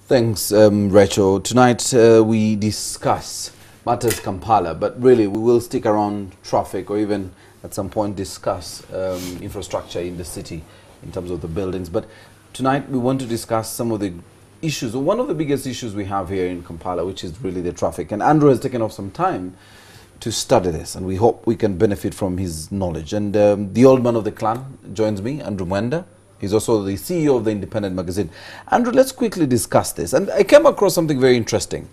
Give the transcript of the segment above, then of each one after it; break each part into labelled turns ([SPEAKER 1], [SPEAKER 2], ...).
[SPEAKER 1] Thanks, Rachel. Tonight we discuss matters Kampala, but really we will stick around traffic or even at some point discuss infrastructure in the city in terms of the buildings. But tonight we want to discuss some of the issues, or one of the biggest issues we have here in Kampala, which is really the traffic. And Andrew has taken off some time to study this, and we hope we can benefit from his knowledge. And the old man of the clan joins me, Andrew Mwenda. He's also the CEO of the Independent magazine. Andrew, let's quickly discuss this. And I came across something very interesting.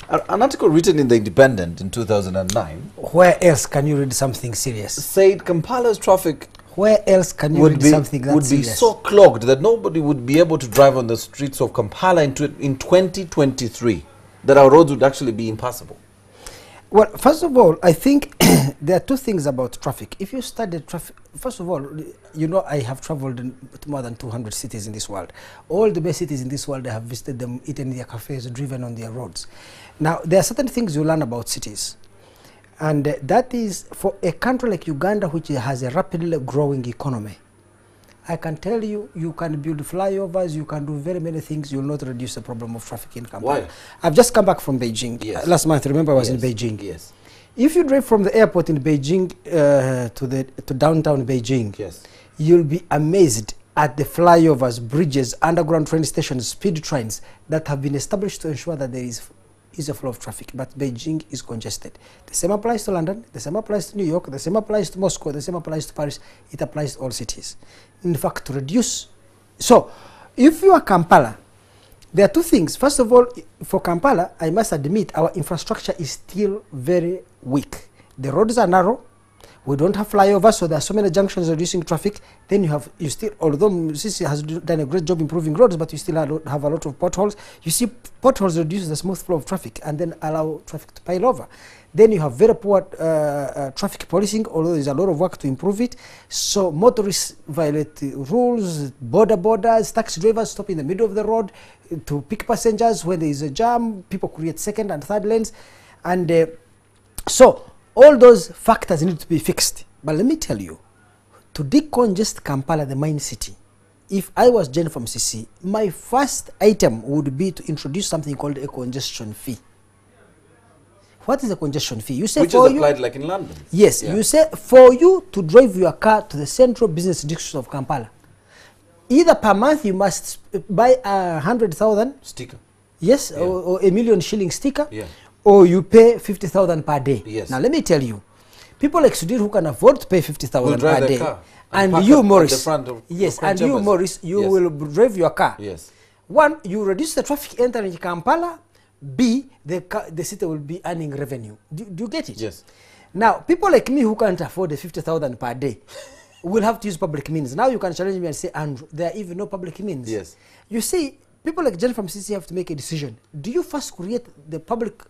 [SPEAKER 1] An article written in the Independent in 2009.
[SPEAKER 2] Where else can you read something serious?
[SPEAKER 1] Said Kampala's traffic
[SPEAKER 2] where else can you read something that
[SPEAKER 1] would be so clogged that nobody would be able to drive on the streets of Kampala in 2023, that our roads would actually be impassable.
[SPEAKER 2] Well, first of all, I think there are two things about traffic. If you study traffic, first of all, you know I have traveled in more than 200 cities in this world. All the best cities in this world, I have visited them, eaten in their cafes, driven on their roads. Now, there are certain things you learn about cities. And that is, for a country like Uganda, which has a rapidly growing economy, I can tell you, you can build flyovers, you can do very many things, you will not reduce the problem of traffic in Kampala.
[SPEAKER 1] Why?
[SPEAKER 2] I've just come back from Beijing.
[SPEAKER 1] Yes.
[SPEAKER 2] Last month, remember I was in Beijing.
[SPEAKER 1] Yes.
[SPEAKER 2] If you drive from the airport in Beijing to downtown Beijing,
[SPEAKER 1] yes,
[SPEAKER 2] you'll be amazed at the flyovers, bridges, underground train stations, speed trains that have been established to ensure that there is a flow of traffic. But Beijing is congested. The same applies to London, the same applies to New York, the same applies to Moscow, the same applies to Paris. It applies to all cities. In fact, to reduce. So, if you are Kampala, there are two things. First of all, for Kampala, I must admit, our infrastructure is still very weak. The roads are narrow. We don't have flyovers, so there are so many junctions reducing traffic. Then you still, although Sisi has done a great job improving roads, but you still have a lot of potholes. You see, potholes reduce the smooth flow of traffic and then allow traffic to pile over. Then you have very poor traffic policing, although there's a lot of work to improve it. So motorists violate rules, borders, taxi drivers stop in the middle of the road to pick passengers when there is a jam. People create second and third lanes. And so all those factors need to be fixed. But let me tell you, to decongest Kampala, the main city, if I was Jen from CC, my first item would be to introduce something called a congestion fee. What is a congestion fee? You say
[SPEAKER 1] which is applied like in London.
[SPEAKER 2] Yes, yeah. You say for you to drive your car to the central business district of Kampala, either per month you must buy 100,000
[SPEAKER 1] sticker.
[SPEAKER 2] Yes, yeah. or a million shilling sticker.
[SPEAKER 1] Yeah.
[SPEAKER 2] Or you pay 50,000 per day.
[SPEAKER 1] Yes.
[SPEAKER 2] Now let me tell you, people like Sudhir who can afford to pay 50,000 per day,
[SPEAKER 1] and
[SPEAKER 2] you, Morris,
[SPEAKER 1] yes,
[SPEAKER 2] and you, Morris, you
[SPEAKER 1] yes.
[SPEAKER 2] will drive your car.
[SPEAKER 1] Yes.
[SPEAKER 2] One, you reduce the traffic entering Kampala. B, the city will be earning revenue. Do you get it?
[SPEAKER 1] Yes.
[SPEAKER 2] Now, people like me who can't afford the 50,000 per day will have to use public means. Now you can challenge me and say, Andrew, there are even no public means.
[SPEAKER 1] Yes.
[SPEAKER 2] You see, people like Jen from CC have to make a decision. Do you first create the public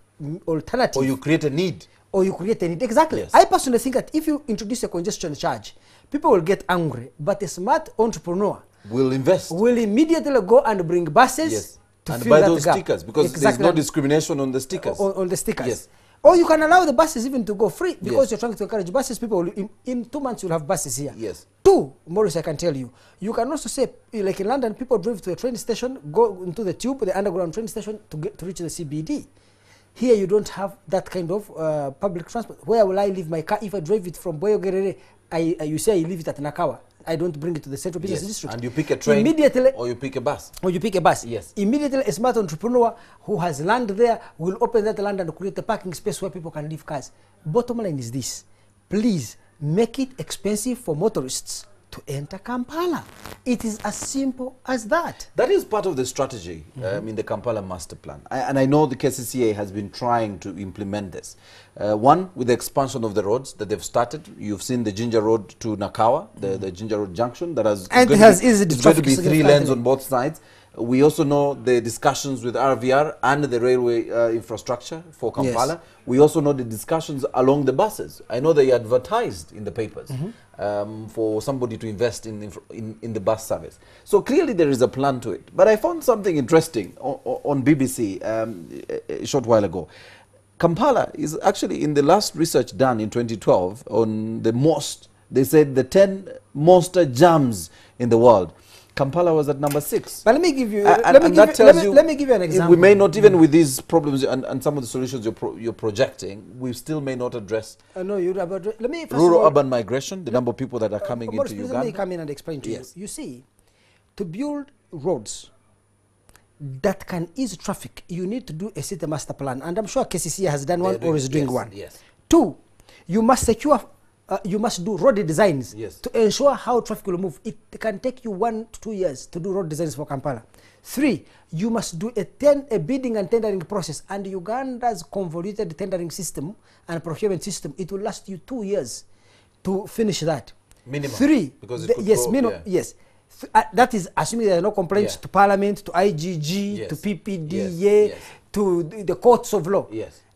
[SPEAKER 2] alternative?
[SPEAKER 1] Or you create a need.
[SPEAKER 2] Or you create a need. Exactly.
[SPEAKER 1] Yes.
[SPEAKER 2] I personally think that if you introduce a congestion charge, people will get angry. But a smart entrepreneur
[SPEAKER 1] will invest.
[SPEAKER 2] Will immediately go and bring buses.
[SPEAKER 1] Yes.
[SPEAKER 2] To
[SPEAKER 1] and
[SPEAKER 2] fill
[SPEAKER 1] buy
[SPEAKER 2] that
[SPEAKER 1] those
[SPEAKER 2] gap.
[SPEAKER 1] stickers, because
[SPEAKER 2] exactly.
[SPEAKER 1] There's no discrimination on the stickers.
[SPEAKER 2] On the stickers.
[SPEAKER 1] Yes.
[SPEAKER 2] Or you can allow the buses even to go free, because
[SPEAKER 1] yes.
[SPEAKER 2] you're trying to encourage buses. People will, in 2 months you'll have buses here.
[SPEAKER 1] Yes.
[SPEAKER 2] Two, Maurice, I can tell you. You can also say, like in London, people drive to a train station, go into the tube, the underground train station to reach the CBD. Here you don't have that kind of public transport. Where will I leave my car if I drive it from Boyogerere? You say I leave it at Nakawa. I don't bring it to the central business
[SPEAKER 1] yes.
[SPEAKER 2] district.
[SPEAKER 1] And you pick a train
[SPEAKER 2] immediately,
[SPEAKER 1] or you pick a bus.
[SPEAKER 2] Or you pick a bus.
[SPEAKER 1] Yes.
[SPEAKER 2] Immediately a smart entrepreneur who has land there will open that land and create a parking space where people can leave cars. Bottom line is this. Please make it expensive for motorists to enter Kampala. It is as simple as that.
[SPEAKER 1] That is part of the strategy in the Kampala master plan. And I know the KCCA has been trying to implement this. One, with the expansion of the roads that they've started. You've seen the Ginger Road to Nakawa, the Ginger Road junction. That has
[SPEAKER 2] and it has easy
[SPEAKER 1] it's going to be 3 lanes on both sides. We also know the discussions with RVR and the railway infrastructure for Kampala. Yes. We also know the discussions along the buses. I know they advertised in the papers for somebody to invest in the bus service. So clearly there is a plan to it. But I found something interesting on BBC a short while ago. Kampala is actually, in the last research done in 2012 on the most, they said the 10 monster jams in the world. Kampala was at number 6.
[SPEAKER 2] But let me give you.
[SPEAKER 1] Let
[SPEAKER 2] me give you an example.
[SPEAKER 1] We may not, even with these problems and some of the solutions you're projecting, we still may not address
[SPEAKER 2] No, let me
[SPEAKER 1] rural urban migration, the number of people that are coming into Uganda.
[SPEAKER 2] Let me come in and explain to you. You see, to build roads that can ease traffic, you need to do a city master plan, and I'm sure KCC has done one or is doing one.
[SPEAKER 1] Yes.
[SPEAKER 2] 2, you must secure. You must do road designs to ensure how traffic will move. It can take you 1 to 2 years to do road designs for Kampala. 3, you must do a bidding and tendering process, and Uganda's convoluted tendering system and procurement system, it will last you 2 years to finish that.
[SPEAKER 1] Minimum.
[SPEAKER 2] 3,
[SPEAKER 1] because it
[SPEAKER 2] yes. That is assuming there are no complaints to Parliament, to IGG, to PPDA, to the courts of law.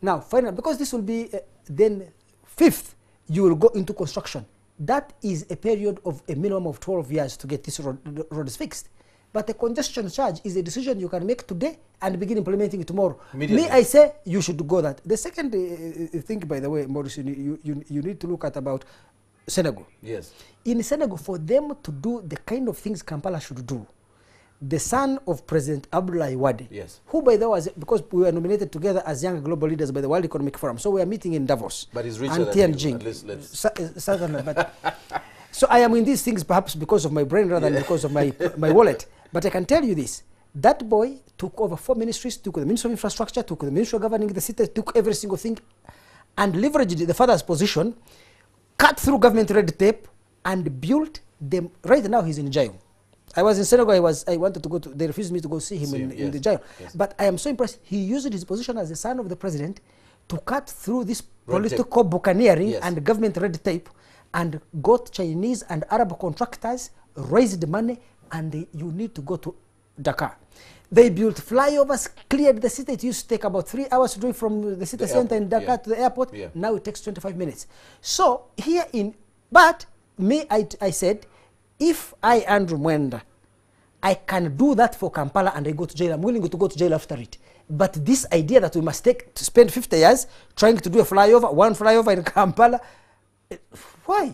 [SPEAKER 2] Now, finally, because this will be then 5th, you will go into construction. That is a period of a minimum of 12 years to get this road fixed. But the congestion charge is a decision you can make today and begin implementing it tomorrow. Me, I say you should go that. The second thing, by the way, Maurice, you need to look at about Senegal.
[SPEAKER 1] Yes.
[SPEAKER 2] In Senegal, for them to do the kind of things Kampala should do, the son of President Abdoulaye Wade, who by the way, because we were nominated together as young global leaders by the World Economic Forum, so we are meeting in Davos.
[SPEAKER 1] But he's richer than you,
[SPEAKER 2] so I am in these things perhaps because of my brain rather than because of my wallet. But I can tell you this, that boy took over 4 ministries, took the Ministry of Infrastructure, took the Ministry of Governing the City, took every single thing, and leveraged the father's position, cut through government red tape, and built them. Right now he's in jail. I was in Senegal, I wanted to go to, they refused me to go see him in the jail. But I am so impressed, he used his position as the son of the president to cut through this political buccaneering and government red tape, and got Chinese and Arab contractors, raised money, and you need to go to Dakar. They built flyovers, cleared the city. It used to take about 3 hours to do from the city center in Dakar to the airport. Now it takes 25 minutes. So here but me, I said, if I, Andrew Mwenda, I can do that for Kampala and I go to jail, I'm willing to go to jail after it. But this idea that we must spend 50 years trying to do one flyover in Kampala, why?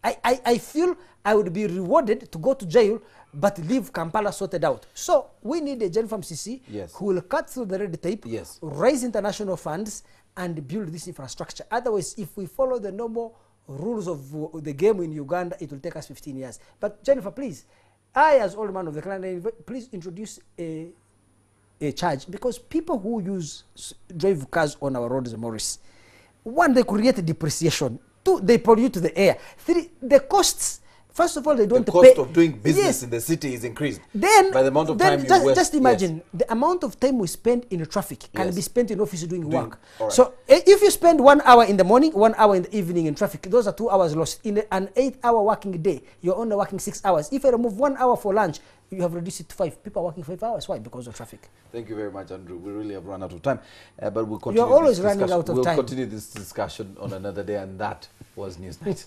[SPEAKER 2] I feel I would be rewarded to go to jail but leave Kampala sorted out. So we need a gen from CC who will cut through the red tape, raise international funds, and build this infrastructure. Otherwise, if we follow the normal rules of the game in Uganda, it will take us 15 years. But Jennifer, please, I as old man of the clan, please introduce a charge, because people who drive cars on our roads, Maurice, 1, they create a depreciation. 2, they pollute the air. 3, the costs. First of all, they don't pay.
[SPEAKER 1] The cost of doing business in the city is increased.
[SPEAKER 2] Then,
[SPEAKER 1] by the amount of time you waste.
[SPEAKER 2] Just imagine the amount of time we spend in traffic can be spent in office doing work. So if you spend 1 hour in the morning, 1 hour in the evening in traffic, those are 2 hours lost. In an 8-hour working day, you're only working 6 hours. If I remove 1 hour for lunch, you have reduced it to 5. People are working 5 hours. Why? Because of traffic.
[SPEAKER 1] Thank you very much, Andrew. We really have run out of time. But we'll continue.
[SPEAKER 2] You're always running out of time.
[SPEAKER 1] We'll continue this discussion on another day, and that was Newsnight.